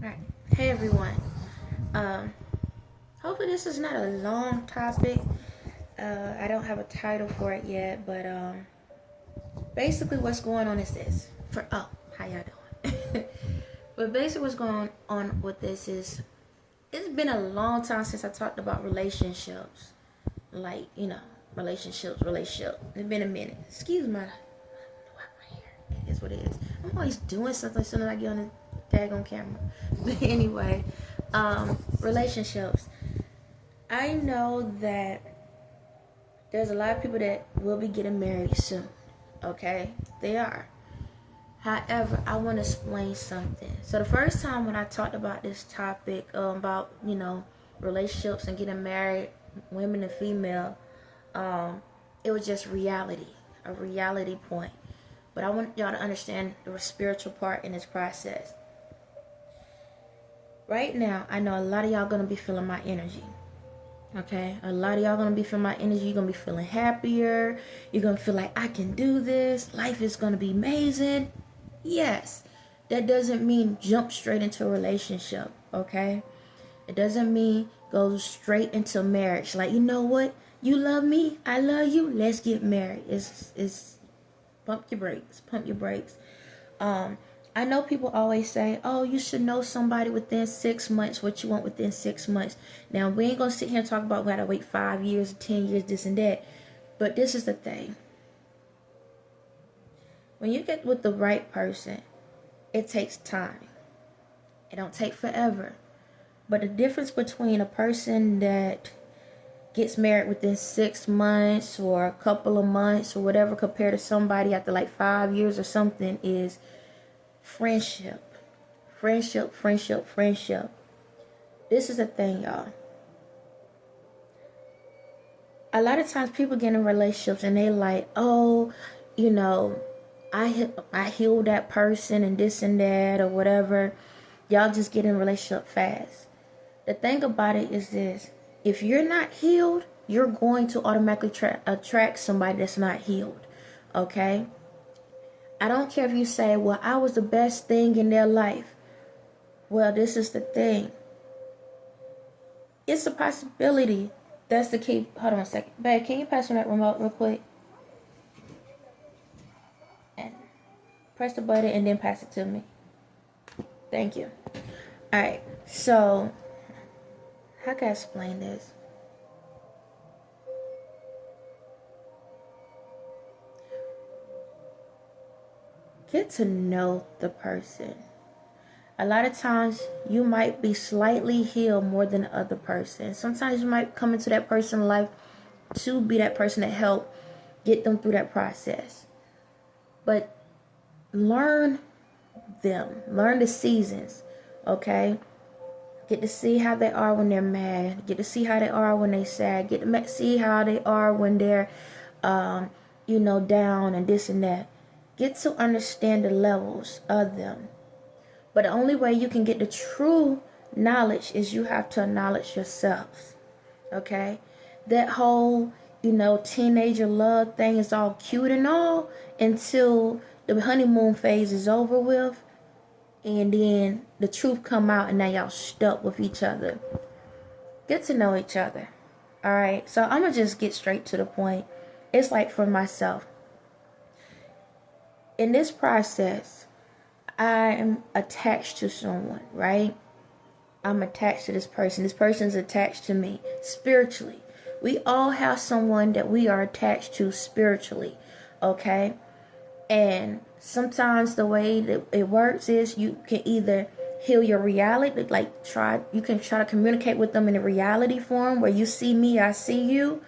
Alright. Hey everyone. Um, Hopefully this is not a long topic. I don't have a title for it yet, but basically what's going on is this. How y'all doing? But basically what's going on with this is it's been a long time since I talked about relationships. Like, relationship. It's been a minute. Excuse my hair. It is what it is. I'm always doing something as soon as I get on the daggone camera. But anyway, relationships. I know that there's a lot of people that will be getting married soon. Okay? They are. However, I want to explain something. So the first time when I talked about this topic, about, relationships and getting married, women and female, it was just reality. A reality point. But I want y'all to understand the spiritual part in this process. Right now, I know a lot of y'all going to be feeling my energy. Okay? A lot of y'all going to be feeling my energy. You're going to be feeling happier. You're going to feel like, I can do this. Life is going to be amazing. Yes. That doesn't mean jump straight into a relationship. Okay? It doesn't mean go straight into marriage. Like, you know what? You love me. I love you. Let's get married. It's pump your brakes. Pump your brakes. I know people always say, oh, you should know somebody within 6 months, what you want within 6 months. Now, we ain't going to sit here and talk about we got to wait 5 years, 10 years, this and that. But this is the thing. When you get with the right person, it takes time. It don't take forever. But the difference between a person that gets married within 6 months or a couple of months or whatever compared to somebody after like 5 years or something is friendship. This is the thing, y'all. A lot of times people get in relationships and they like, oh, I healed that person and this and that or whatever. Y'all just get in a relationship fast. The thing about it is this. If you're not healed, you're going to automatically attract somebody that's not healed. Okay? I don't care if you say, well, I was the best thing in their life. Well, this is the thing. It's a possibility. That's the key. Hold on a second. Babe, can you pass me that remote real quick? And press the button and then pass it to me. Thank you. Alright, so how can I explain this? Get to know the person. A lot of times you might be slightly healed more than the other person. Sometimes you might come into that person's life to be that person that helped get them through that process. But learn them. Learn the seasons. Okay? Get to see how they are when they're mad. Get to see how they are when they're sad. Get to see how they are when they're, down and this and that. Get to understand the levels of them. But the only way you can get the true knowledge is you have to acknowledge yourself. Okay? That whole, teenager love thing is all cute and all until the honeymoon phase is over with. And then the truth come out and now y'all stuck with each other. Get to know each other. Alright? So I'm going to just get straight to the point. It's like for myself. In this process, I am attached to someone, right? I'm attached to this person. This person's attached to me spiritually. We all have someone that we are attached to spiritually, okay? And sometimes the way that it works is you can either heal your reality, you can try to communicate with them in a reality form where you see me, I see you.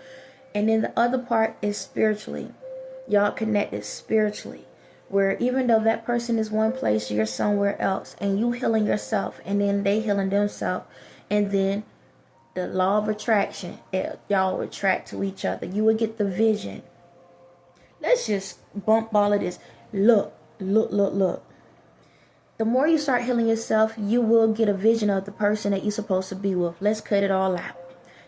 And then the other part is spiritually. Y'all connected spiritually. Where even though that person is one place, you're somewhere else. And you healing yourself. And then they healing themselves. And then the law of attraction. Y'all will attract to each other. You will get the vision. Let's just bump all of this. Look. The more you start healing yourself, you will get a vision of the person that you're supposed to be with. Let's cut it all out.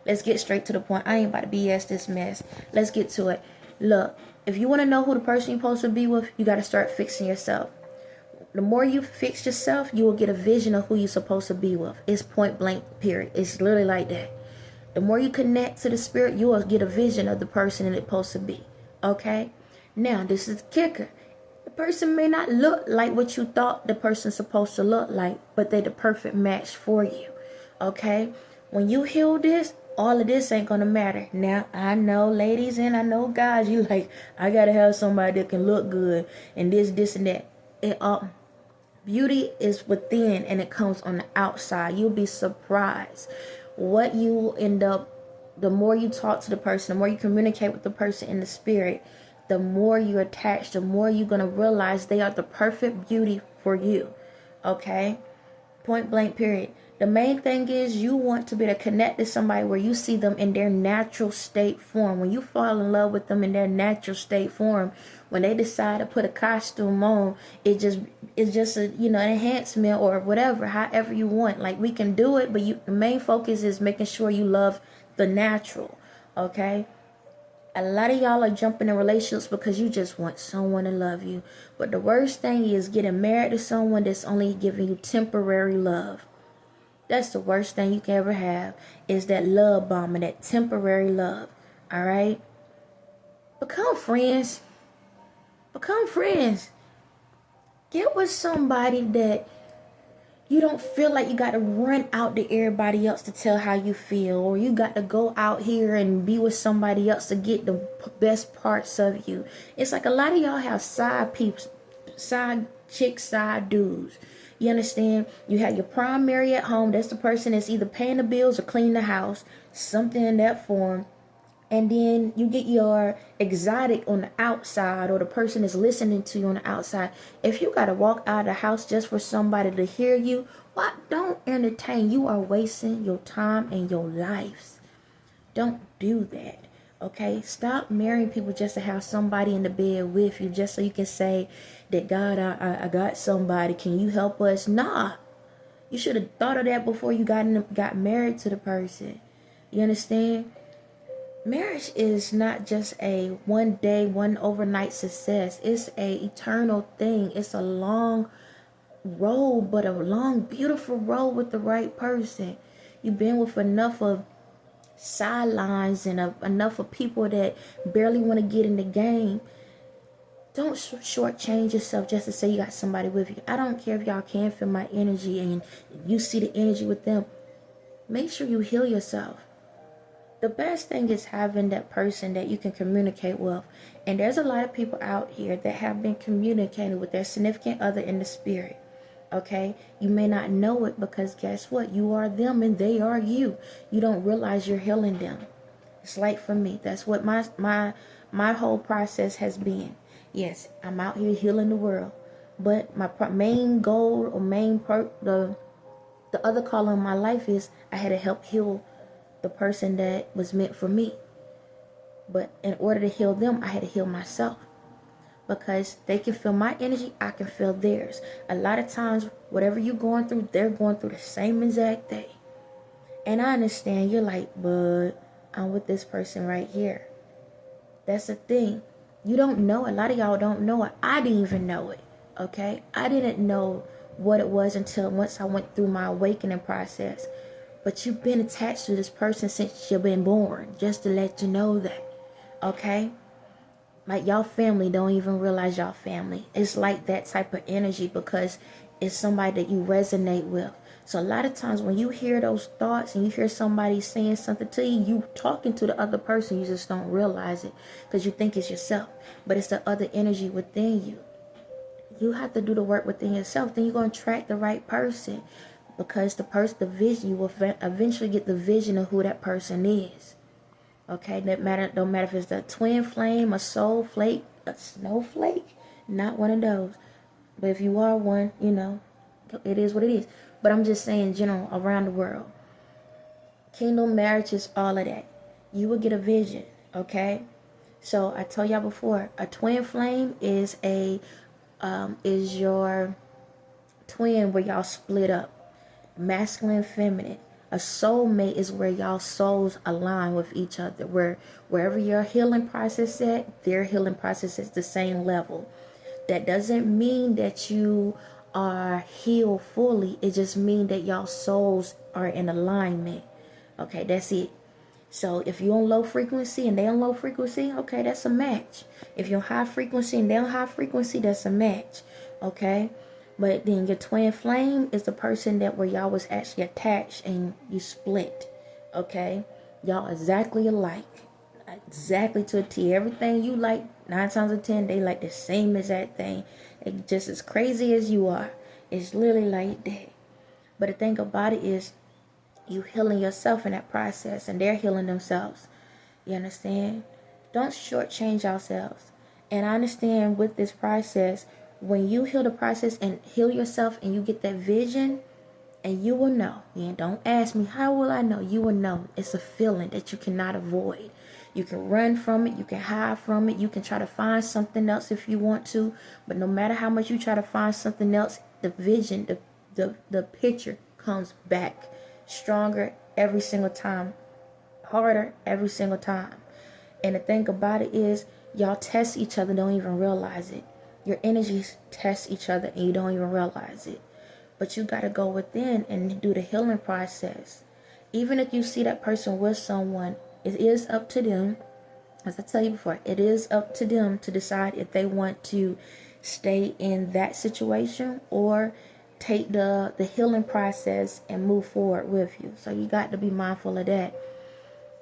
Let's get straight to the point. I ain't about to BS this mess. Let's get to it. Look. If you want to know who the person you're supposed to be with, you got to start fixing yourself. the more you fix yourself, you will get a vision of who you're supposed to be with. It's point blank, period. It's literally like that. The more you connect to the spirit, you will get a vision of the person that it's supposed to be. Okay? Now, this is the kicker. The person may not look like what you thought the person's supposed to look like, but they're the perfect match for you. Okay? When you heal this, all of this ain't gonna matter. Now, I know ladies and I know guys, you like, I gotta have somebody that can look good and this and that. Beauty is within and it comes on the outside. You'll be surprised what you end up, the more you talk to the person, the more you communicate with the person in the spirit, the more you attach, the more you're going to realize they are the perfect beauty for you. Okay? Point blank, period. The main thing is you want to be able to connect to somebody where you see them in their natural state form. When you fall in love with them in their natural state form, when they decide to put a costume on, it's just a, an enhancement or whatever, however you want. Like, we can do it, but the main focus is making sure you love the natural. Okay? A lot of y'all are jumping in relationships because you just want someone to love you. But the worst thing is getting married to someone that's only giving you temporary love. That's the worst thing you can ever have, is that love bombing, that temporary love. All right? Become friends. Become friends. Get with somebody that you don't feel like you got to run out to everybody else to tell how you feel, or you got to go out here and be with somebody else to get the best parts of you. It's like a lot of y'all have side peeps, side chicks, side dudes. You understand? You have your primary at home. That's the person that's either paying the bills or cleaning the house, something in that form. And then you get your exotic on the outside, or the person that's listening to you on the outside. If you got to walk out of the house just for somebody to hear you, why don't entertain? You are wasting your time and your lives. Don't do that. Okay? Stop marrying people just to have somebody in the bed with you, just so you can say that, God, I got somebody. Can you help us? Nah. You should have thought of that before you got married to the person. You understand? Marriage is not just a one day, one overnight success. It's a eternal thing. It's a long road, but a long, beautiful road with the right person. You've been with enough of sidelines and enough of people that barely want to get in the game. Don't shortchange yourself just to say you got somebody with you. I don't care if y'all can feel my energy and you see the energy with them. Make sure you heal yourself. The best thing is having that person that you can communicate with. And there's a lot of people out here that have been communicating with their significant other in the spirit. Okay? You may not know it because guess what? You are them and they are you. You don't realize you're healing them. It's like for me. That's what my whole process has been. Yes, I'm out here healing the world. But my main goal or the other call on my life is I had to help heal the person that was meant for me. But in order to heal them, I had to heal myself. Because they can feel my energy, I can feel theirs. A lot of times, whatever you're going through, they're going through the same exact thing. And I understand, you're like, but I'm with this person right here. That's the thing. You don't know. A lot of y'all don't know it. I didn't even know it. Okay? I didn't know what it was until once I went through my awakening process. But you've been attached to this person since you've been born. Just to let you know that. Okay? Like, y'all family don't even realize y'all family. It's like that type of energy because it's somebody that you resonate with. So a lot of times when you hear those thoughts and you hear somebody saying something to you, you talking to the other person, you just don't realize it because you think it's yourself. But it's the other energy within you. You have to do the work within yourself. Then you're going to attract the right person. Because the vision, you will eventually get the vision of who that person is. Okay, don't matter if it's a twin flame, a soul flake, a snowflake, not one of those. But if you are one, it is what it is. But I'm just saying, general, around the world, kingdom marriages, all of that, you will get a vision. Okay, so I told y'all before, a twin flame is your twin where y'all split up. Masculine, feminine. A soulmate is where y'all souls align with each other. Wherever your healing process is, their healing process is the same level. That doesn't mean that you are healed fully. It just means that y'all souls are in alignment. Okay, that's it. So if you're on low frequency and they on low frequency, okay, that's a match. If you're on high frequency and they on high frequency, that's a match. Okay. But then your twin flame is the person that where y'all was actually attached and you split. Okay. Y'all exactly alike. Exactly to a T. Everything you like, 9 times out of 10, they like the same exact thing. It just as crazy as you are. It's literally like that. But the thing about it is, you healing yourself in that process, and they're healing themselves. You understand? Don't shortchange yourselves. And I understand with this process, when you heal the process and heal yourself, and you get that vision, and you will know. Yeah, don't ask me, how will I know? You will know. It's a feeling that you cannot avoid. You can run from it. You can hide from it. You can try to find something else if you want to. But no matter how much you try to find something else, the vision, the picture comes back stronger every single time, harder every single time. And the thing about it is, y'all test each other, don't even realize it. Your energies test each other and you don't even realize it. But you got to go within and do the healing process. Even if you see that person with someone, it is up to them. As I tell you before, it is up to them to decide if they want to stay in that situation or take the healing process and move forward with you. So you got to be mindful of that.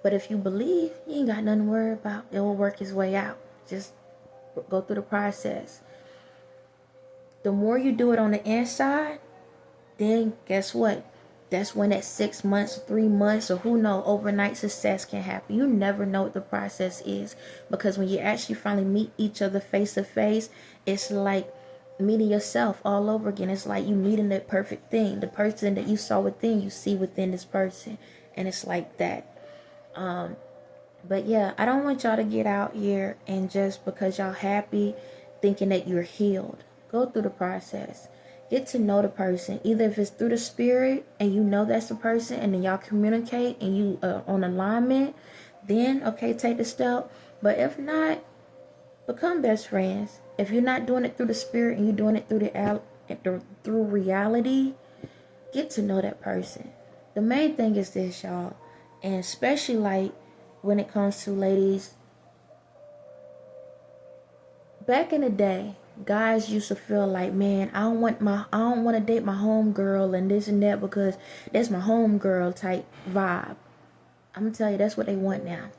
But if you believe, you ain't got nothing to worry about. It will work its way out. Just go through the process. The more you do it on the inside, then guess what? That's when that 6 months, 3 months, or who knows, overnight success can happen. You never know what the process is. Because when you actually finally meet each other face to face, it's like meeting yourself all over again. It's like you meeting that perfect thing. The person that you saw within, you see within this person. And it's like that. But yeah, I don't want y'all to get out here and just because y'all happy thinking that you're healed. Go through the process. Get to know the person. Either if it's through the spirit and you know that's the person and then y'all communicate and you on alignment, then okay, take the step. But if not, become best friends. If you're not doing it through the spirit and you're doing it through reality, get to know that person. The main thing is this, y'all. And especially like when it comes to ladies, back in the day, guys used to feel like, man, I don't want to date my homegirl and this and that because that's my homegirl type vibe. I'm gonna tell you, that's what they want now.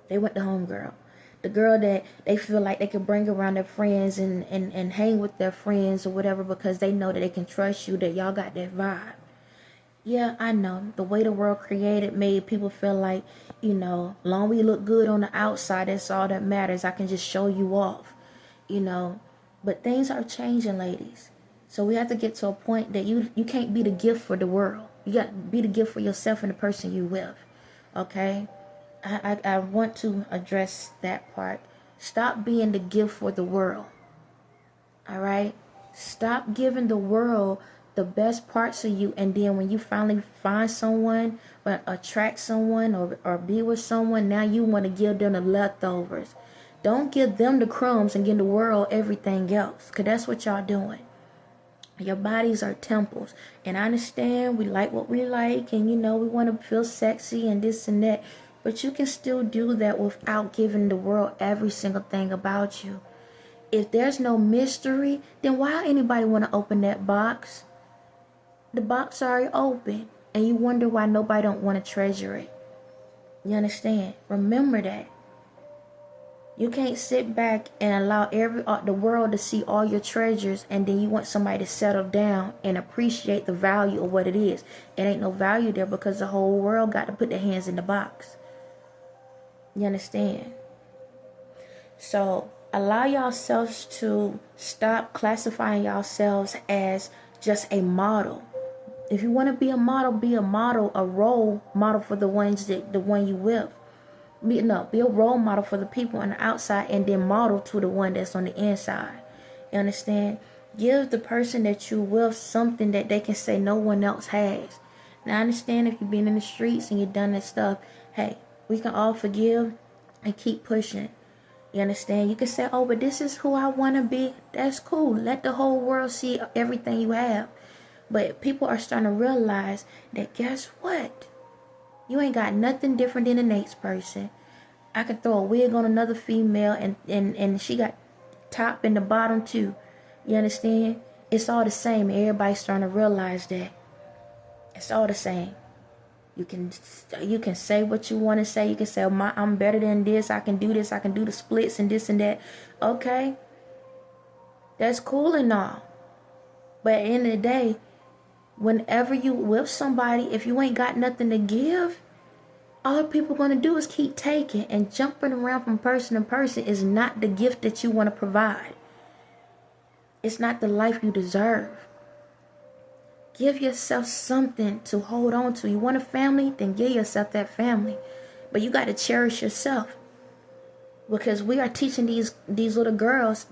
They want the homegirl. The girl that they feel like they can bring around their friends and hang with their friends or whatever because they know that they can trust you, that y'all got that vibe. Yeah, I know. The way the world created made people feel like, long we look good on the outside, that's all that matters. I can just show you off, But things are changing, ladies. So we have to get to a point that you can't be the gift for the world. You got to be the gift for yourself and the person you with. Okay? I want to address that part. Stop being the gift for the world. All right? Stop giving the world the best parts of you, and then when you finally find someone or attract someone or be with someone, now you want to give them the leftovers. Don't give them the crumbs and give the world everything else, because that's what y'all doing. Your bodies are temples, and I understand we like what we like, and we want to feel sexy and this and that, but you can still do that without giving the world every single thing about you. If there's no mystery, then why anybody want to open that box? The box already open, and you wonder why nobody don't want to treasure it. You understand? Remember that. You can't sit back and allow the world to see all your treasures, and then you want somebody to settle down and appreciate the value of what it is. It ain't no value there because the whole world got to put their hands in the box. You understand? So allow yourselves to stop classifying yourselves as just a model. If you want to be a model, a role model for the one you with. Be a role model for the people on the outside, and then model to the one that's on the inside. You understand? Give the person that you with something that they can say no one else has. Now I understand if you've been in the streets and you've done that stuff, hey, we can all forgive and keep pushing. You understand? You can say, oh, but this is who I want to be. That's cool. Let the whole world see everything you have. But people are starting to realize that, guess what? You ain't got nothing different than the next person. I could throw a wig on another female and she got top and the bottom too. You understand? It's all the same. Everybody's starting to realize that. It's all the same. You can say what you want to say. You can say, oh, I'm better than this. I can do this. I can do the splits and this and that. Okay. That's cool and all. But at the end of the day, whenever you with somebody, if you ain't got nothing to give, all people going to do is keep taking, and jumping around from person to person is not the gift that you want to provide. It's not the life you deserve. Give yourself something to hold on to. You want a family? Then give yourself that family. But you got to cherish yourself. Because we are teaching these little girls,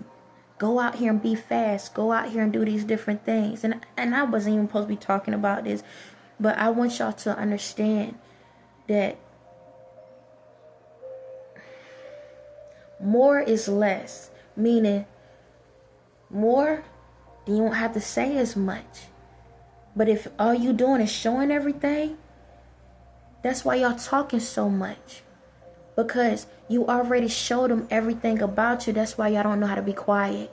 go out here and be fast. Go out here and do these different things. And I wasn't even supposed to be talking about this. But I want y'all to understand that more is less. Meaning, more, then you won't have to say as much. But if all you doing is showing everything, that's why y'all talking so much. Because you already showed them everything about you. That's why y'all don't know how to be quiet.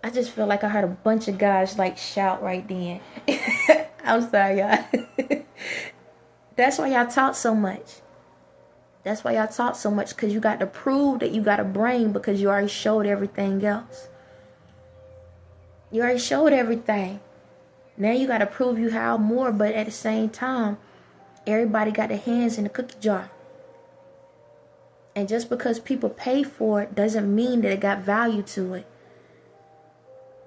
I just feel like I heard a bunch of guys like shout right then. I'm sorry, y'all. That's why y'all talk so much. That's why y'all talk so much. Because you got to prove that you got a brain, because you already showed everything else. You already showed everything. Now you got to prove you have more, but at the same time, everybody got their hands in the cookie jar. And just because people pay for it doesn't mean that it got value to it.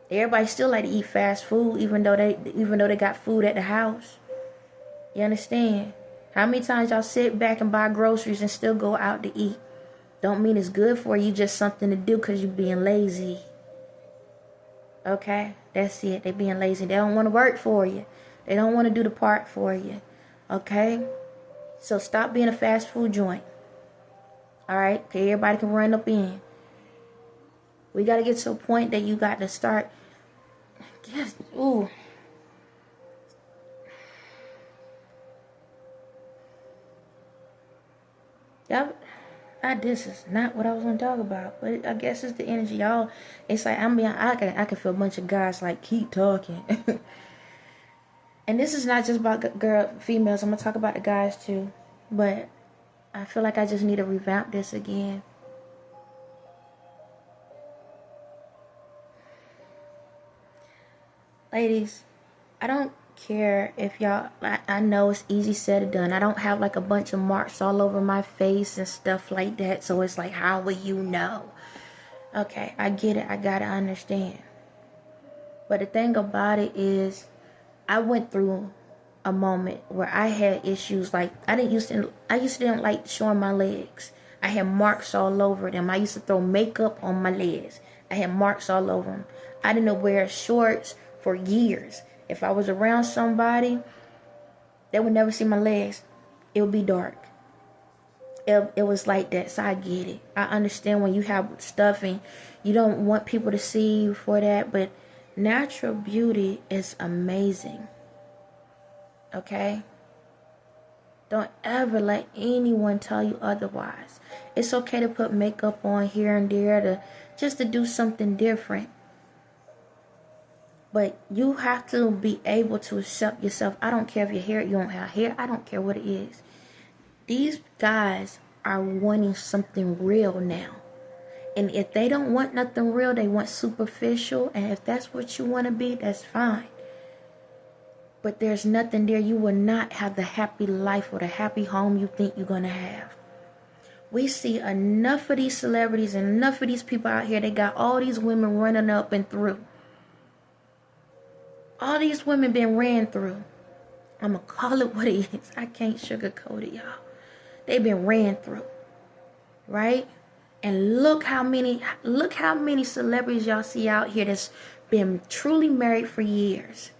Everybody still like to eat fast food, even though they got food at the house. You understand? How many times y'all sit back and buy groceries and still go out to eat? Don't mean it's good for you, just something to do because you're being lazy. Okay? That's it. They being lazy. They don't want to work for you. They don't want to do the part for you. Okay? So stop being a fast food joint. Alright? Okay, everybody can run up in. We got to get to a point that you got to start. Yes. Ooh. Yep. This is not what I was gonna talk about, but I guess it's the energy, y'all. It's like I can feel a bunch of guys like keep talking, and this is not just about females. I'm gonna talk about the guys too, but I feel like I just need to revamp this again. Ladies, I don't care if y'all, I know it's easy said or done. I don't have like a bunch of marks all over my face and stuff like that, so it's like, how will you know? Okay, I get it. I gotta understand. But the thing about it is, I went through a moment where I had issues. Like I used to didn't like showing my legs. I had marks all over them. I used to throw makeup on my legs. I had marks all over them. I didn't wear shorts for years. If I was around somebody, they would never see my legs. It would be dark. It was like that. So I get it. I understand when you have stuff and you don't want people to see you for that. But natural beauty is amazing. Okay? Don't ever let anyone tell you otherwise. It's okay to put makeup on here and there just to do something different. But you have to be able to accept yourself. I don't care if you don't have hair. I don't care what it is. These guys are wanting something real now. And if they don't want nothing real, they want superficial. And if that's what you want to be, that's fine. But there's nothing there. You will not have the happy life or the happy home you think you're going to have. We see enough of these celebrities and enough of these people out here. They got all these women running up and through. All these women been ran through. I'm going to call it what it is. I can't sugarcoat it, y'all. They've been ran through. Right? And look how many celebrities y'all see out here that's been truly married for years.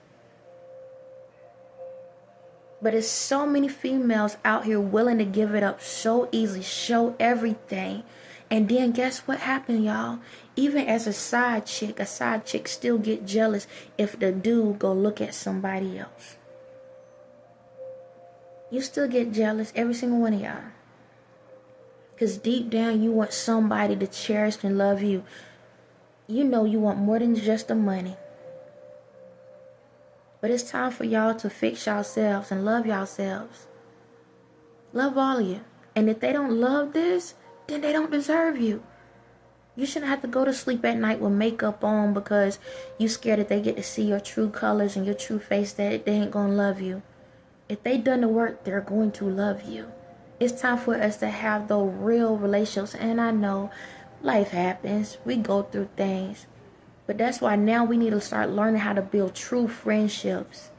But it's so many females out here willing to give it up so easily, show everything. And then guess what happened, y'all? Even as a side chick still get jealous if the dude go look at somebody else. You still get jealous, every single one of y'all. Because deep down, you want somebody to cherish and love you. You know you want more than just the money. But it's time for y'all to fix yourselves and love yourselves. Love all of you. And if they don't love this, then they don't deserve you. You shouldn't have to go to sleep at night with makeup on because you scared that they get to see your true colors and your true face, that they ain't gonna love you. If they done the work, they're going to love you. It's time for us to have those real relationships. And I know life happens. We go through things. But that's why now we need to start learning how to build true friendships.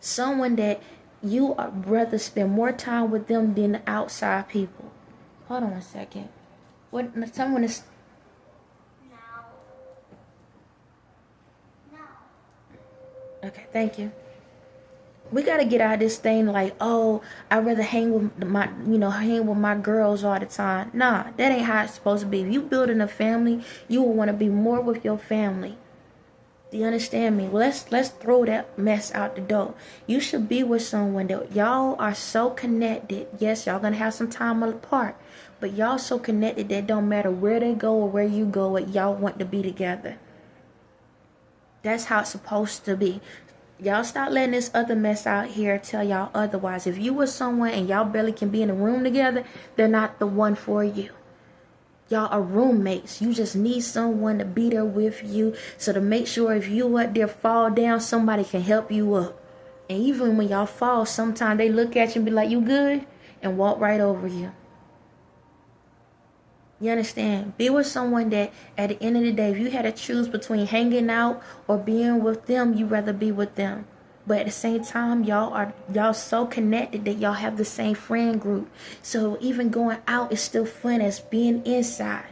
Someone that you would rather spend more time with them than the outside people. Hold on a second. What? Someone is... No. Okay, thank you. We gotta get out of this thing like, oh, I'd rather hang with my girls all the time. Nah, that ain't how it's supposed to be. If you building a family, you will want to be more with your family. Do you understand me? Well, let's throw that mess out the door. You should be with someone that y'all are so connected. Yes, y'all gonna have some time apart, but y'all so connected that don't matter where they go or where you go, y'all want to be together. That's how it's supposed to be. Y'all stop letting this other mess out here tell y'all otherwise. If you with someone and y'all barely can be in a room together, they're not the one for you. Y'all are roommates. You just need someone to be there with you. So to make sure if you up there fall down, somebody can help you up. And even when y'all fall, sometimes they look at you and be like, you good? And walk right over you. You understand? Be with someone that at the end of the day, if you had to choose between hanging out or being with them, you'd rather be with them. But at the same time, y'all so connected that y'all have the same friend group. So even going out is still fun as being inside.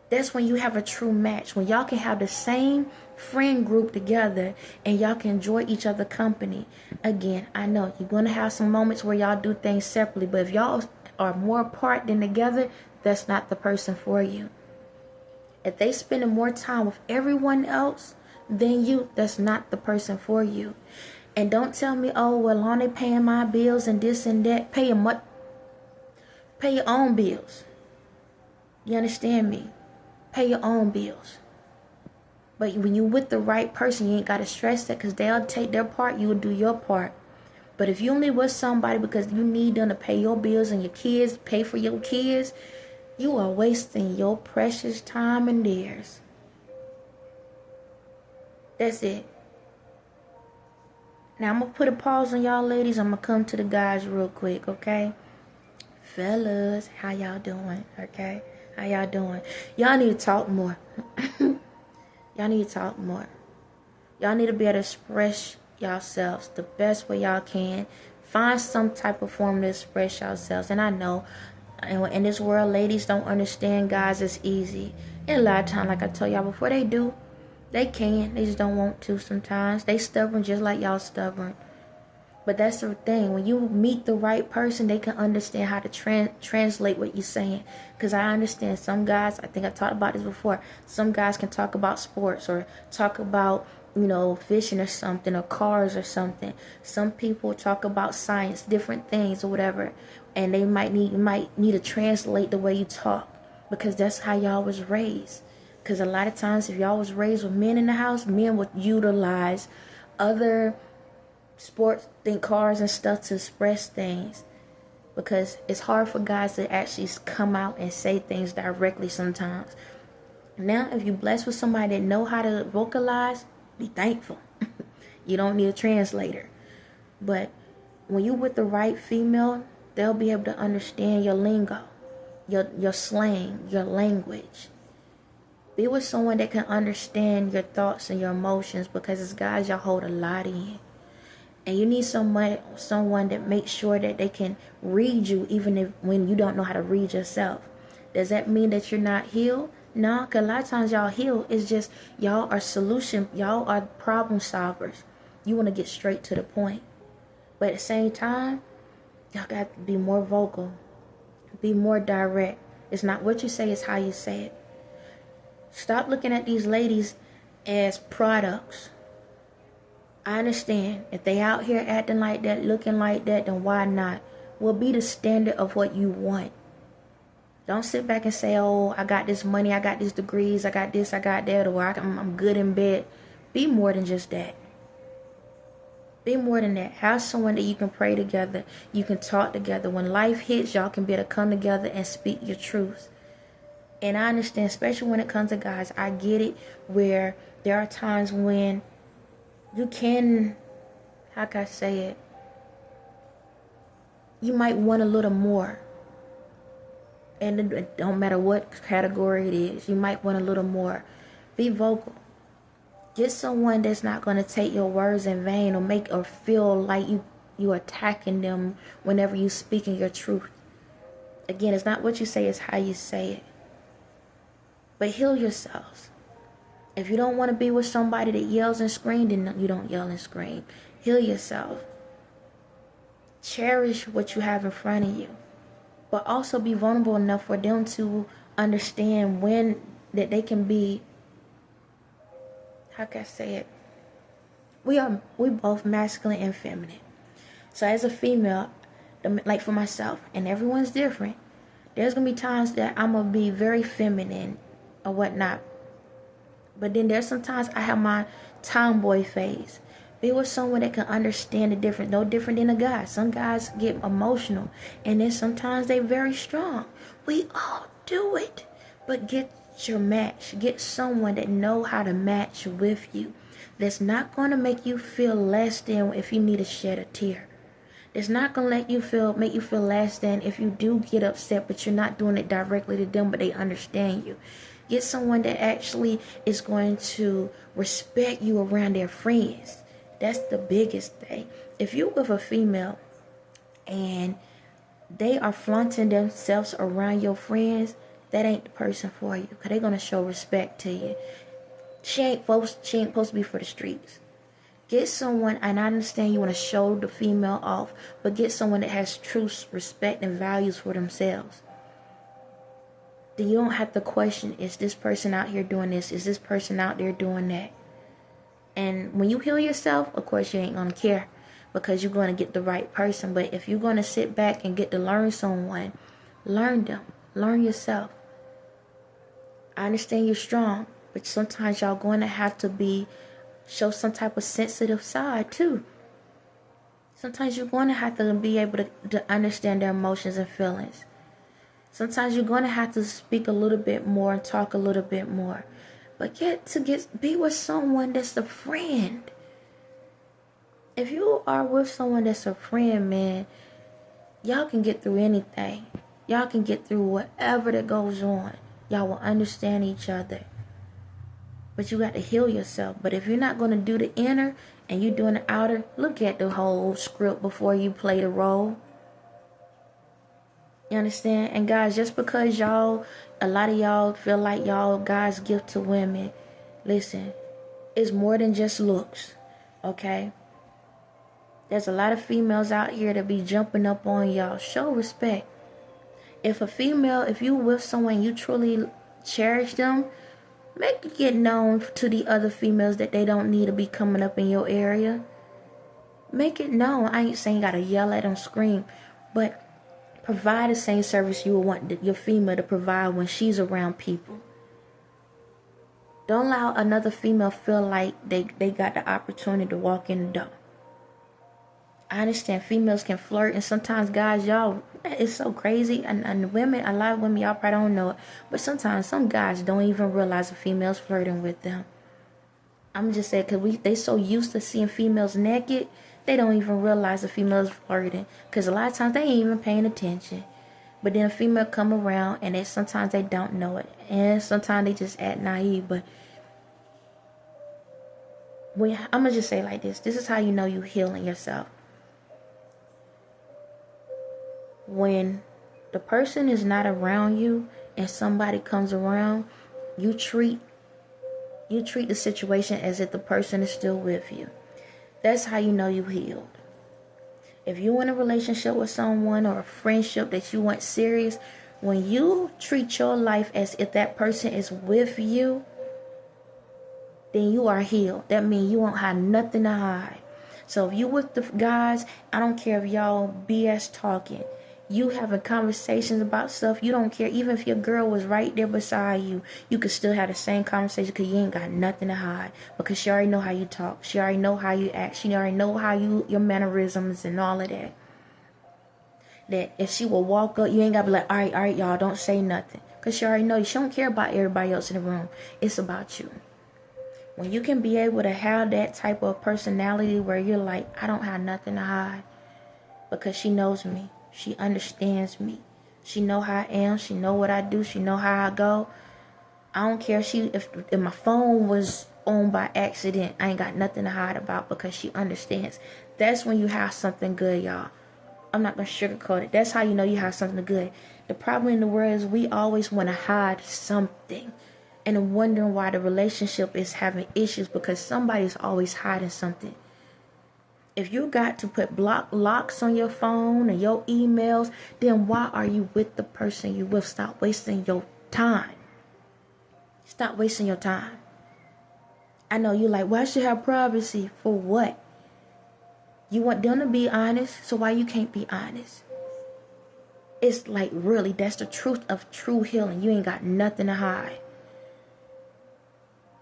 That's when you have a true match. When y'all can have the same friend group together and y'all can enjoy each other's company. Again, I know you're going to have some moments where y'all do things separately. But if y'all are more apart than together, that's not the person for you. If they spending more time with everyone else than you, that's not the person for you. And don't tell me, oh, well, I'm only paying my bills and this and that. Pay your own bills. You understand me? Pay your own bills. But when you with the right person, you ain't got to stress that because they'll take their part, you will do your part. But if you only with somebody because you need them to pay your bills and your kids, pay for your kids, you are wasting your precious time and theirs. That's it. Now, I'm going to put a pause on y'all ladies. I'm going to come to the guys real quick, okay? Fellas, how y'all doing, okay? How y'all doing? Y'all need to talk more. Y'all need to talk more. Y'all need to be able to express yourselves the best way y'all can. Find some type of form to express yourselves. And I know in this world, ladies don't understand guys as easy. And a lot of times, like I told y'all before, they do. They can. They just don't want to sometimes. They stubborn just like y'all stubborn. But that's the thing. When you meet the right person, they can understand how to translate what you're saying. Because I understand some guys, I think I talked about this before, some guys can talk about sports or talk about, fishing or something or cars or something. Some people talk about science, different things or whatever. And they might need to translate the way you talk. Because that's how y'all was raised. Because a lot of times if y'all was raised with men in the house, men would utilize other sports, cars and stuff to express things. Because it's hard for guys to actually come out and say things directly sometimes. Now, if you're blessed with somebody that know how to vocalize, be thankful. You don't need a translator. But when you with the right female, they'll be able to understand your lingo, your slang, your language. Be with someone that can understand your thoughts and your emotions, because as guys, y'all hold a lot in. And you need someone that makes sure that they can read you even when you don't know how to read yourself. Does that mean that you're not healed? No, because a lot of times y'all heal. It's just y'all are problem solvers. You want to get straight to the point. But at the same time, y'all got to be more vocal. Be more direct. It's not what you say, it's how you say it. Stop looking at these ladies as products. I understand. If they out here acting like that, looking like that, then why not? Well, be the standard of what you want. Don't sit back and say, oh, I got this money, I got these degrees, I got this, I got that, or I'm good in bed. Be more than just that. Be more than that. Have someone that you can pray together. You can talk together. When life hits, y'all can be able to come together and speak your truth. And I understand, especially when it comes to guys, I get it, where there are times when you can, how can I say it? You might want a little more. And it don't matter what category it is. You might want a little more. Be vocal. Get someone that's not going to take your words in vain or make or feel like you attacking them whenever you speaking your truth. Again, it's not what you say, it's how you say it. But heal yourselves. If you don't want to be with somebody that yells and screams, then you don't yell and scream. Heal yourself. Cherish what you have in front of you. But also be vulnerable enough for them to understand when that they can be, how can I say it? We both masculine and feminine. So as a female, like for myself, and everyone's different, there's going to be times that I'm going to be very feminine or whatnot. But then there's sometimes I have my tomboy phase. Be with someone that can understand the difference. No different than a guy. Some guys get emotional. And then sometimes they're very strong. We all do it. But get your match. Get someone that know how to match with you. That's not going to make you feel less than if you need to shed a tear. That's not going to make you feel less than if you do get upset, but you're not doing it directly to them, but they understand you. Get someone that actually is going to respect you around their friends. That's the biggest thing. If you're with a female and they are flaunting themselves around your friends, that ain't the person for you. Because they're going to show respect to you. She ain't supposed to be for the streets. Get someone, and I understand you want to show the female off, but get someone that has true respect and values for themselves. Then you don't have to question, is this person out here doing this? Is this person out there doing that? And when you heal yourself, of course you ain't going to care because you're going to get the right person. But if you're going to sit back and get to learn someone, learn them. Learn yourself. I understand you're strong, but sometimes y'all going to have to show some type of sensitive side too. Sometimes you're going to have to be able to understand their emotions and feelings. Sometimes you're going to have to speak a little bit more and talk a little bit more. But be with someone that's a friend. If you are with someone that's a friend, man, y'all can get through anything. Y'all can get through whatever that goes on. Y'all will understand each other. But you got to heal yourself. But if you're not going to do the inner and you're doing the outer, look at the whole script before you play the role. You understand? And guys, just because a lot of y'all feel like y'all God's gift to women, listen, it's more than just looks, okay? There's a lot of females out here that be jumping up on y'all. Show respect. If you with someone, you truly cherish them, make it get known to the other females that they don't need to be coming up in your area. Make it known. I ain't saying you gotta yell at them, scream, but provide the same service you would want your female to provide when she's around people. Don't allow another female feel like they got the opportunity to walk in the door. I understand females can flirt, and sometimes guys, y'all, it's so crazy. And women, a lot of women, y'all probably don't know it, but sometimes some guys don't even realize a female's flirting with them. I'm just saying, because they so used to seeing females naked, they don't even realize the female's flirting. Because a lot of times they ain't even paying attention. But then a female come around and sometimes they don't know it. And sometimes they just act naive. But I'm going to just say it like this. This is how you know you healing yourself. When the person is not around you and somebody comes around, you treat the situation as if the person is still with you. That's how you know you healed. If you're in a relationship with someone or a friendship that you want serious, When you treat your life as if that person is with you, then you are healed. That means you won't have nothing to hide. So if you with the guys, I don't care if y'all BS talking. You having conversations about stuff, you don't care. Even if your girl was right there beside you, you could still have the same conversation because you ain't got nothing to hide. Because she already know how you talk. She already know how you act. She already know how your mannerisms and all of that. That if she will walk up, you ain't got to be like, all right, y'all, don't say nothing. Because she already know. She don't care about everybody else in the room. It's about you. When you can be able to have that type of personality where you're like, I don't have nothing to hide. Because she knows me. She understands me. She know how I am. She know what I do. She know how I go. I don't care if my phone was on by accident. I ain't got nothing to hide about because she understands. That's when you have something good, y'all. I'm not going to sugarcoat it. That's how you know you have something good. The problem in the world is we always want to hide something. And wondering why the relationship is having issues because somebody's always hiding something. If you got to put locks on your phone and your emails, then why are you with the person you with? Stop wasting your time. Stop wasting your time. I know you're like, well, I should have privacy. For what? You want them to be honest, so why you can't be honest? It's like, really, that's the truth of true healing. You ain't got nothing to hide.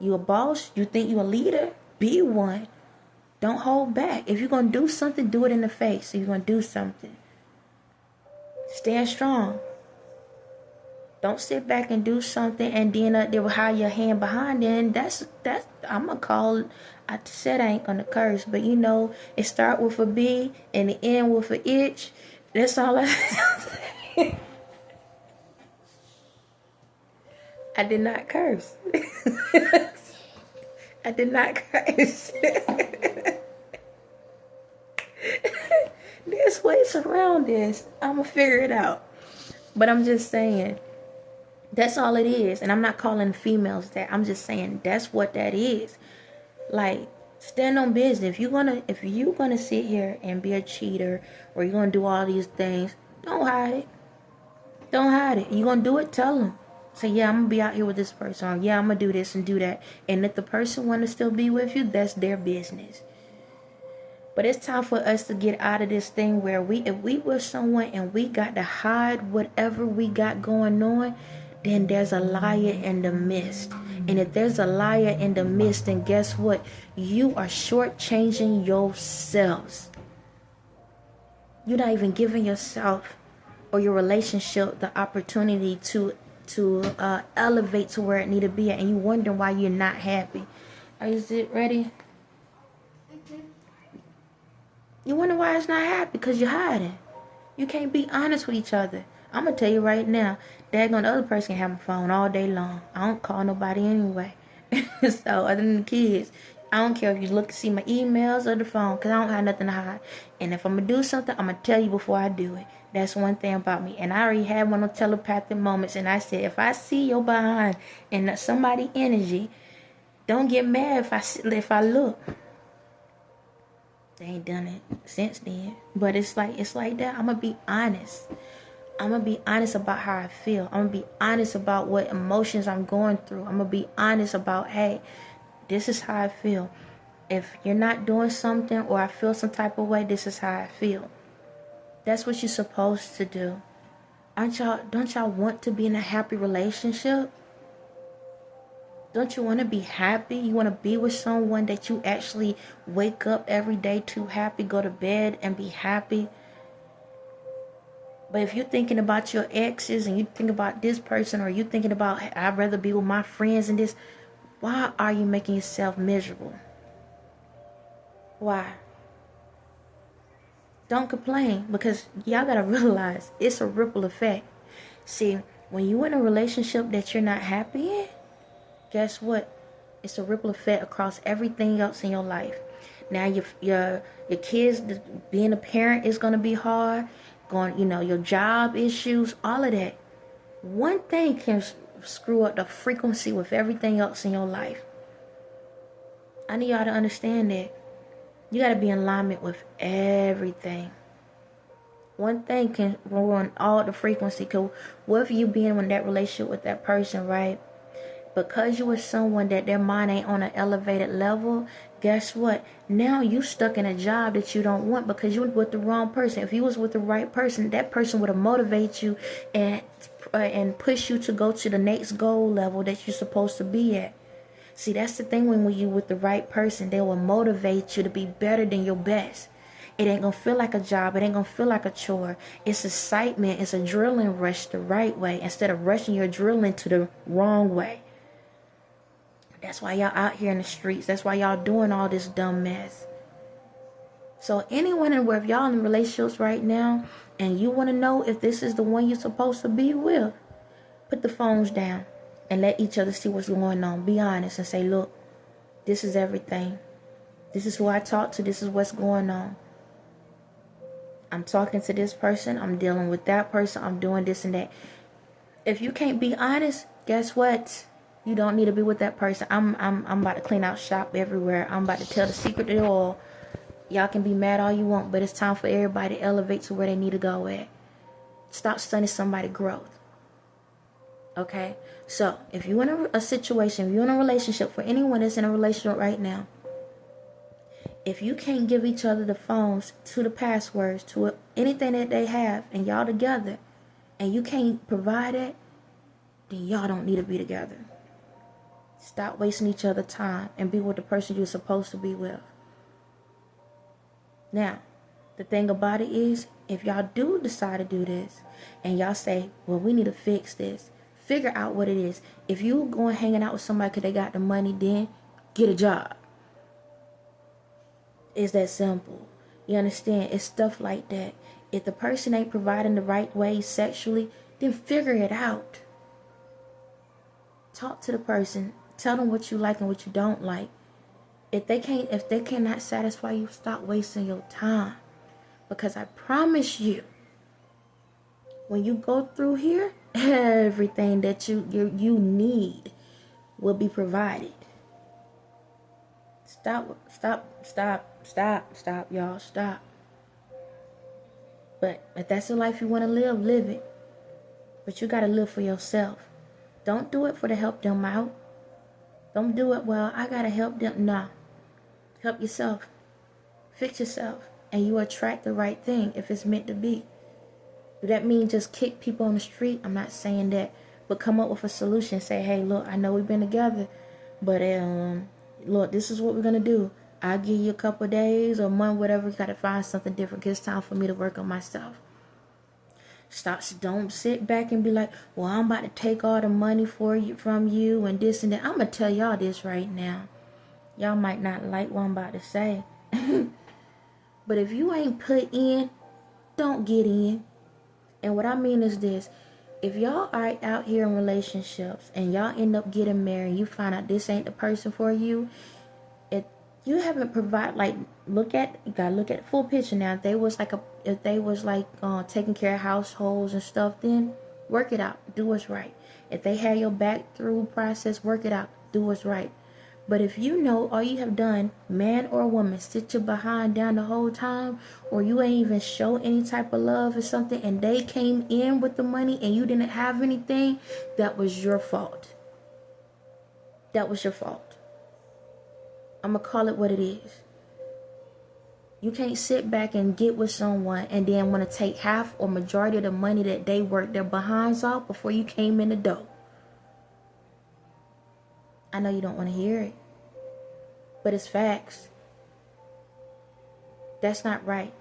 You a boss? You think you a leader? Be one. Don't hold back. If you're going to do something, do it in the face. If you're going to do something, stand strong. Don't sit back and do something and then they will hide your hand behind it. And that's I'm going to call it. I said I ain't going to curse, but you know, it start with a B and it end with an itch. That's all I say. I did not curse. I did not curse. There's ways around this. I'm going to figure it out. But I'm just saying, that's all it is. And I'm not calling females that. I'm just saying that's what that is. Like, stand on business. If you're gonna sit here and be a cheater or you're gonna do all these things, don't hide it. Don't hide it. You're gonna do it, tell them. Say, yeah, I'm gonna be out here with this person. Or, yeah, I'm gonna do this and do that. And if the person wanna still be with you, that's their business. But it's time for us to get out of this thing where if we with someone and we got to hide whatever we got going on, then there's a liar in the midst. And if there's a liar in the midst, then guess what? You are shortchanging yourselves. You're not even giving yourself or your relationship the opportunity to elevate to where it need to be at. And you wonder why you're not happy. Is it ready? You wonder why it's not happy because you're hiding. You can't be honest with each other. I'm going to tell you right now, daggone the other person can have my phone all day long. I don't call nobody anyway. So, other than the kids, I don't care if you look to see my emails or the phone because I don't have nothing to hide. And if I'm going to do something, I'm going to tell you before I do it. That's one thing about me. And I already had one of those telepathic moments. And I said, if I see your behind and somebody energy, don't get mad if I look. They ain't done it since then. But it's like that. I'm going to be honest. I'm going to be honest about how I feel. I'm going to be honest about what emotions I'm going through. I'm going to be honest about, hey, this is how I feel. If you're not doing something or I feel some type of way, this is how I feel. That's what you're supposed to do. Don't y'all want to be in a happy relationship? Don't you want to be happy? You want to be with someone that you actually wake up every day to happy, go to bed and be happy? But if you're thinking about your exes and you think about this person or you thinking about, I'd rather be with my friends and this, why are you making yourself miserable? Why? Don't complain because y'all got to realize it's a ripple effect. See, when you're in a relationship that you're not happy in, guess what? It's a ripple effect across everything else in your life. Now your kids, being a parent is going to be hard. Your job issues, all of that. One thing can screw up the frequency with everything else in your life. I need y'all to understand that. You got to be in alignment with everything. One thing can ruin all the frequency. Because what if you being in that relationship with that person, right? Because you were someone that their mind ain't on an elevated level, guess what? Now you stuck in a job that you don't want because you were with the wrong person. If you was with the right person, that person would have motivated you and push you to go to the next goal level that you're supposed to be at. See, that's the thing when you with the right person, they will motivate you to be better than your best. It ain't gonna feel like a job. It ain't gonna feel like a chore. It's excitement. It's a drilling rush the right way instead of rushing your drilling to the wrong way. That's why y'all out here in the streets. That's why y'all doing all this dumb mess. So anyone in where if y'all in relationships right now and you want to know if this is the one you're supposed to be with, put the phones down and let each other see what's going on. Be honest and say, look, this is everything. This is who I talk to. This is what's going on. I'm talking to this person. I'm dealing with that person. I'm doing this and that. If you can't be honest, guess what? You don't need to be with that person. I'm about to clean out shop everywhere. I'm about to tell the secret to it all. Y'all can be mad all you want, but it's time for everybody to elevate to where they need to go at. Stop stunning somebody's growth. Okay? So, if you're in a situation, if you're in a relationship, for anyone that's in a relationship right now, if you can't give each other the phones, to the passwords, to anything that they have, and y'all together, and you can't provide it, then y'all don't need to be together. Stop wasting each other's time and be with the person you're supposed to be with. Now, the thing about it is, if y'all do decide to do this, and y'all say, well, we need to fix this, figure out what it is. If you going hanging out with somebody because they got the money, then get a job. It's that simple. You understand? It's stuff like that. If the person ain't providing the right way sexually, then figure it out. Talk to the person. Tell them what you like and what you don't like. If they cannot satisfy you, stop wasting your time. Because I promise you, when you go through here, everything that you need will be provided. Stop, y'all, stop. But if that's the life you want to live, live it. But you got to live for yourself. Don't do it for to help them out. Don't do it, well, I got to help them. Nah. Help yourself. Fix yourself. And you attract the right thing if it's meant to be. Do that mean just kick people on the street? I'm not saying that. But come up with a solution. Say, hey, look, I know we've been together. But, look, this is what we're going to do. I'll give you a couple of days or a month, whatever. You got to find something different. Because it's time for me to work on myself. Don't sit back and be like, well, I'm about to take all the money from you and this and that. I'm going to tell y'all this right now. Y'all might not like what I'm about to say. But if you ain't put in, don't get in. And what I mean is this. If y'all are out here in relationships and y'all end up getting married and you find out this ain't the person for you, if you haven't provided, you gotta look at the full picture now. If they was taking care of households and stuff, then work it out. Do what's right. If they had your back through process, work it out. Do what's right. But if you know all you have done, man or woman, sit your behind down the whole time, or you ain't even show any type of love or something, and they came in with the money and you didn't have anything, that was your fault. That was your fault. I'm going to call it what it is. You can't sit back and get with someone and then want to take half or majority of the money that they worked their behinds off before you came in the door. I know you don't want to hear it, but it's facts. That's not right.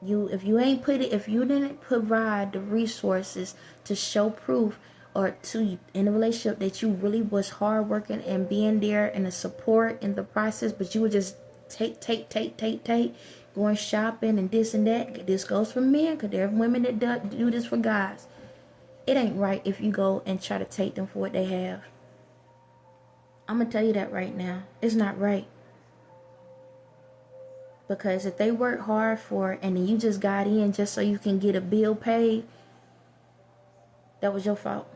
If you didn't provide the resources to show proof or to in a relationship that you really was hard working and being there and the support in the process, but you would just take, going shopping and this and that. This goes for men, because there are women that do this for guys. It ain't right if you go and try to take them for what they have. I'm going to tell you that right now. It's not right. Because if they work hard for it and then you just got in just so you can get a bill paid, that was your fault.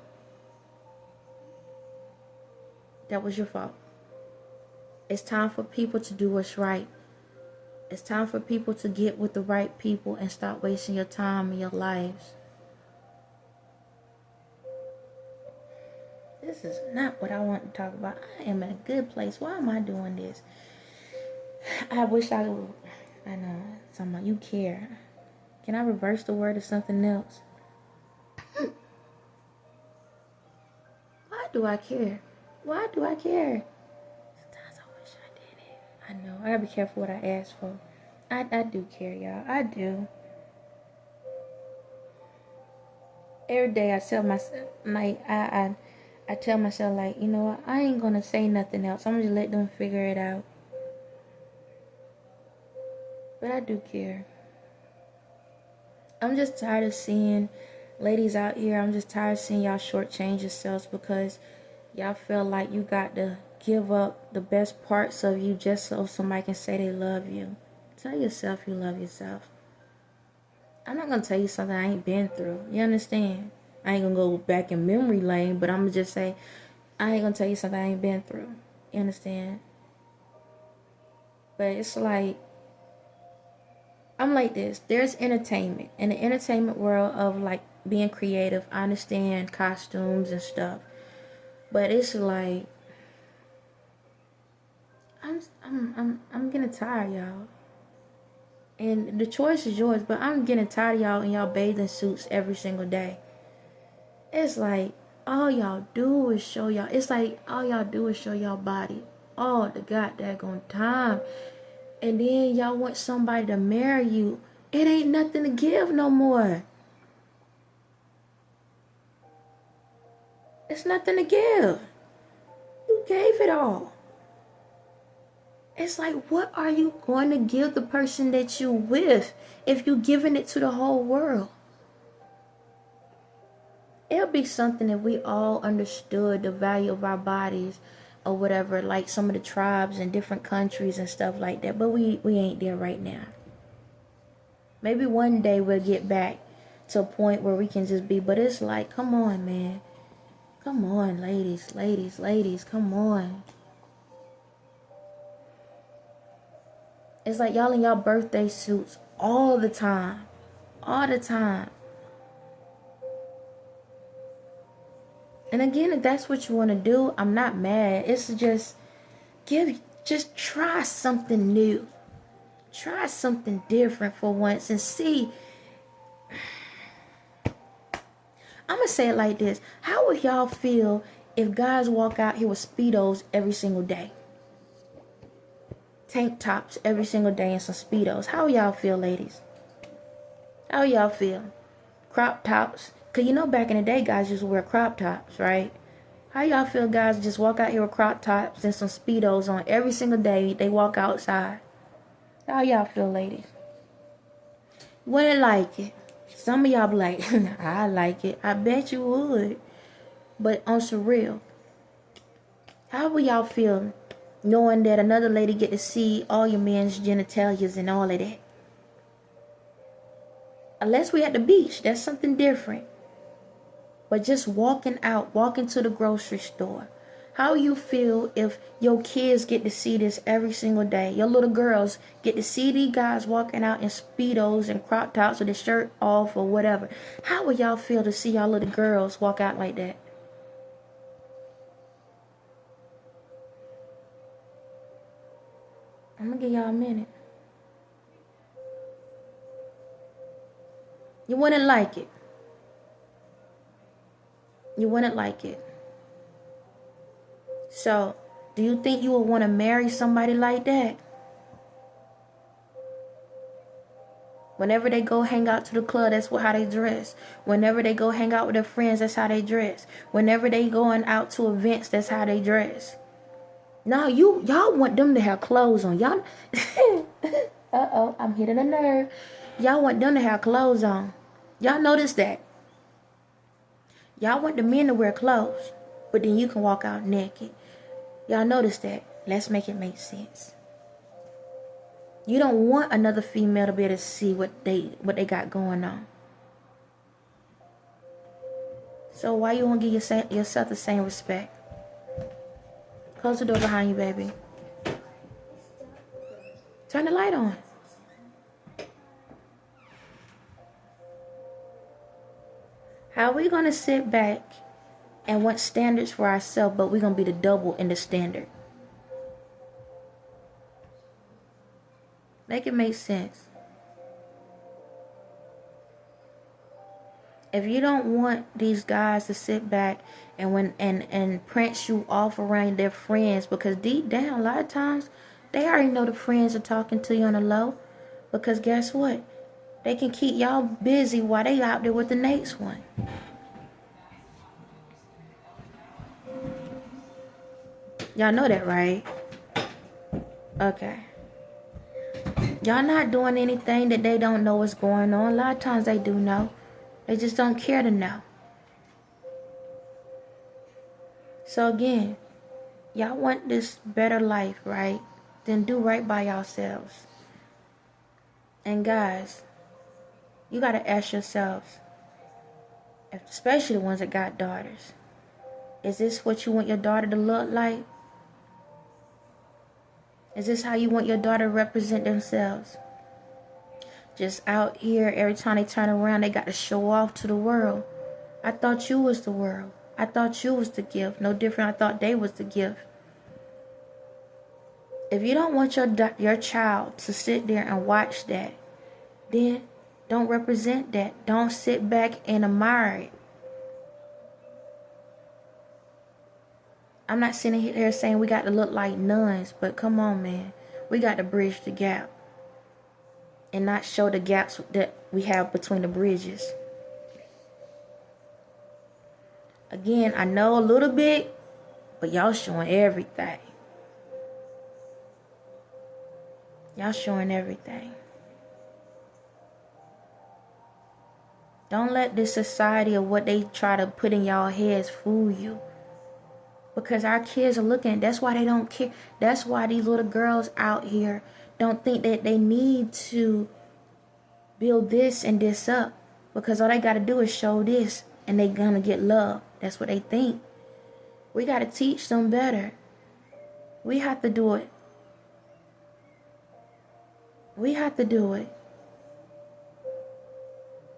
That was your fault. It's time for people to do what's right. It's time for people to get with the right people and stop wasting your time and your lives. This is not what I want to talk about. I am in a good place. Why am I doing this? I wish I would. I know. Something about you care. Can I reverse the word to something else? Why do I care? Why do I care? Sometimes I wish I did it. I know. I gotta be careful what I ask for. I do care, y'all. I do. Every day I tell myself, like, I tell myself, like, you know what? I ain't gonna say nothing else. I'm gonna just let them figure it out. But I do care. I'm just tired of seeing ladies out here. I'm just tired of seeing y'all shortchange yourselves because y'all feel like you got to give up the best parts of you just so somebody can say they love you. Tell yourself you love yourself. I'm not going to tell you something I ain't been through. You understand? I ain't going to go back in memory lane, but I'm going to just say, I ain't going to tell you something I ain't been through. You understand? But it's like, I'm like this. There's entertainment. In the entertainment world of like being creative, I understand costumes and stuff. But it's like I'm getting tired, y'all. And the choice is yours, but I'm getting tired of y'all in y'all bathing suits every single day. It's like all y'all do is show y'all. It's like all y'all do is show y'all body all the goddamn time. And then y'all want somebody to marry you. It ain't nothing to give no more. It's nothing to give. You gave it all. It's like, what are you going to give the person that you with if you giving it to the whole world? It'll be something if we all understood the value of our bodies or whatever, like some of the tribes in different countries and stuff like that. But we ain't there right now. Maybe one day we'll get back to a point where we can just be, but it's like, come on, man. Come on, ladies, come on. It's like y'all in y'all birthday suits all the time. All the time. And again, if that's what you want to do, I'm not mad. It's just try something new. Try something different for once and see. I'm going to say it like this. How would y'all feel if guys walk out here with Speedos every single day? Tank tops every single day and some Speedos. How y'all feel, ladies? How y'all feel? Crop tops. Because you know back in the day, guys used to wear crop tops, right? How y'all feel guys just walk out here with crop tops and some Speedos on every single day they walk outside? How y'all feel, ladies? Wouldn't like it. Some of y'all be like, I like it. I bet you would. But on some real, how would y'all feel knowing that another lady get to see all your men's genitalias and all of that? Unless we at the beach, that's something different. But just walking out, walking to the grocery store. How you feel if your kids get to see this every single day? Your little girls get to see these guys walking out in Speedos and crop tops with their shirt off or whatever. How would y'all feel to see y'all little girls walk out like that? I'm going to give y'all a minute. You wouldn't like it. You wouldn't like it. So, do you think you would want to marry somebody like that? Whenever they go hang out to the club, that's how they dress. Whenever they go hang out with their friends, that's how they dress. Whenever they going out to events, that's how they dress. No, y'all want them to have clothes on. Y'all, uh-oh, I'm hitting a nerve. Y'all want them to have clothes on. Y'all notice that. Y'all want the men to wear clothes, but then you can walk out naked. Y'all notice that. Let's make it make sense. You don't want another female to be able to see what they got going on. So why you won't give yourself the same respect? Close the door behind you, baby. Turn the light on. How are we going to sit back and want standards for ourselves, but we're going to be the double in the standard? Make it make sense. If you don't want these guys to sit back and prance you off around their friends, because deep down, a lot of times, they already know the friends are talking to you on the low. Because guess what? They can keep y'all busy while they out there with the next one. Y'all know that, right? Okay. Y'all not doing anything that they don't know what's going on. A lot of times they do know. They just don't care to know. So again, y'all want this better life, right? Then do right by yourselves. And guys, you got to ask yourselves, especially the ones that got daughters, is this what you want your daughter to look like? Is this how you want your daughter to represent themselves? Just out here, every time they turn around, they got to show off to the world. I thought you was the world. I thought you was the gift. No different, I thought they was the gift. If you don't want your child to sit there and watch that, then don't represent that. Don't sit back and admire it. I'm not sitting here saying we got to look like nuns, but come on, man. We got to bridge the gap and not show the gaps that we have between the bridges. Again, I know a little bit, but y'all showing everything. Y'all showing everything. Don't let this society of what they try to put in y'all heads fool you. Because our kids are looking. That's why they don't care. That's why these little girls out here don't think that they need to build this and this up. Because all they got to do is show this and they going to get love. That's what they think. We got to teach them better. We have to do it. We have to do it.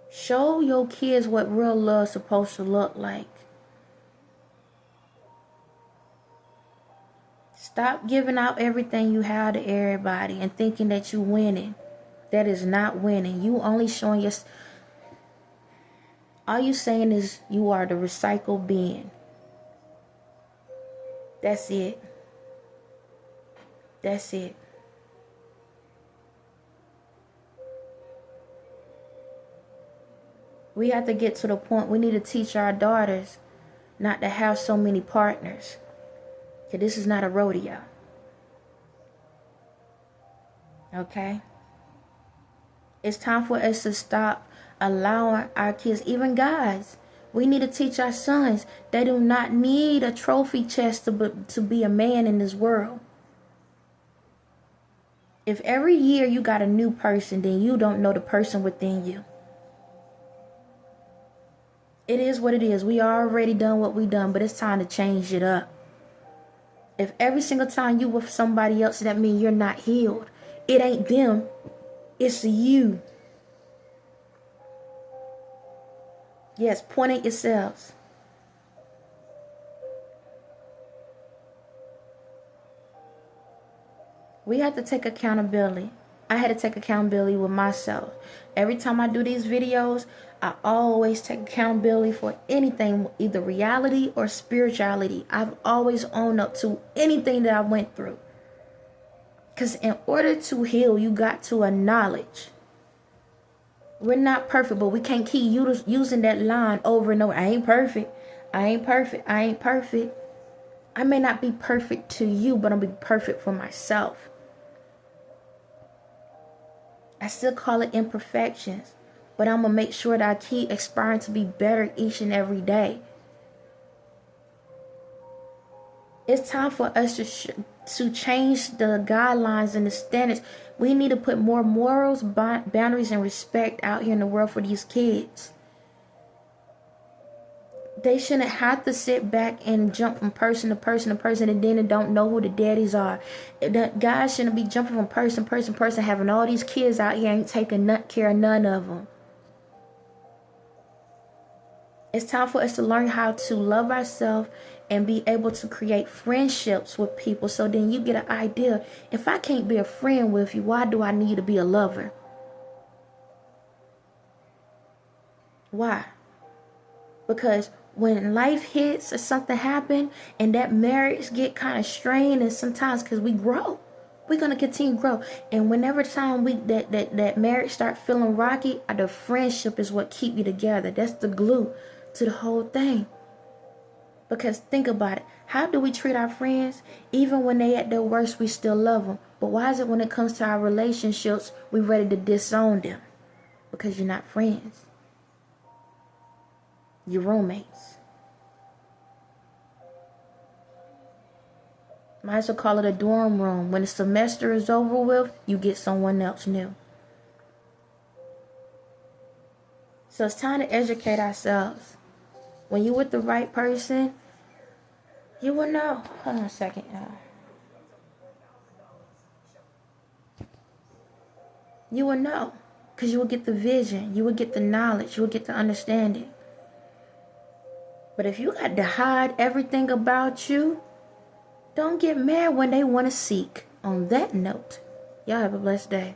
Show your kids what real love's supposed to look like. Stop giving out everything you have to everybody and thinking that you're winning. That is not winning. You only showing your... All you saying is you are the recycled bin. That's it. That's it. We have to get to the point we need to teach our daughters not to have so many partners. Okay, this is not a rodeo. Okay? It's time for us to stop allowing our kids, even guys. We need to teach our sons they do not need a trophy chest to be a man in this world. If every year you got a new person, then you don't know the person within you. It is what it is. We already done what we done, but it's time to change it up. If every single time you with somebody else, that means you're not healed. It ain't them. It's you. Yes, point at yourselves. We have to take accountability. I had to take accountability with myself. Every time I do these videos, I always take accountability for anything, either reality or spirituality. I've always owned up to anything that I went through. Because in order to heal, you got to acknowledge. We're not perfect, but we can't keep using that line over and over. I ain't perfect. I ain't perfect. I ain't perfect. I may not be perfect to you, but I'll be perfect for myself. I still call it imperfections, but I'm going to make sure that I keep aspiring to be better each and every day. It's time for us to change the guidelines and the standards. We need to put more morals, boundaries, and respect out here in the world for these kids. They shouldn't have to sit back and jump from person to person to person and then don't know who the daddies are. The guys shouldn't be jumping from person to person, having all these kids out here ain't taking care of none of them. It's time for us to learn how to love ourselves and be able to create friendships with people. So then you get an idea. If I can't be a friend with you, why do I need to be a lover? Why? Because when life hits or something happen and that marriage get kind of strained, and sometimes because we grow, we're going to continue to grow. And whenever time that marriage start feeling rocky, the friendship is what keep you together. That's the glue to the whole thing. Because think about it. How do we treat our friends? Even when they at their worst, we still love them. But why is it when it comes to our relationships, we ready to disown them? Because you're not friends. You're roommates. Might as well call it a dorm room. When the semester is over with, you get someone else new. So it's time to educate ourselves. When you're with the right person, you will know. Hold on a second, y'all. You will know. Because you will get the vision. You will get the knowledge. You will get the understanding. But if you got to hide everything about you, don't get mad when they want to seek. On that note, y'all have a blessed day.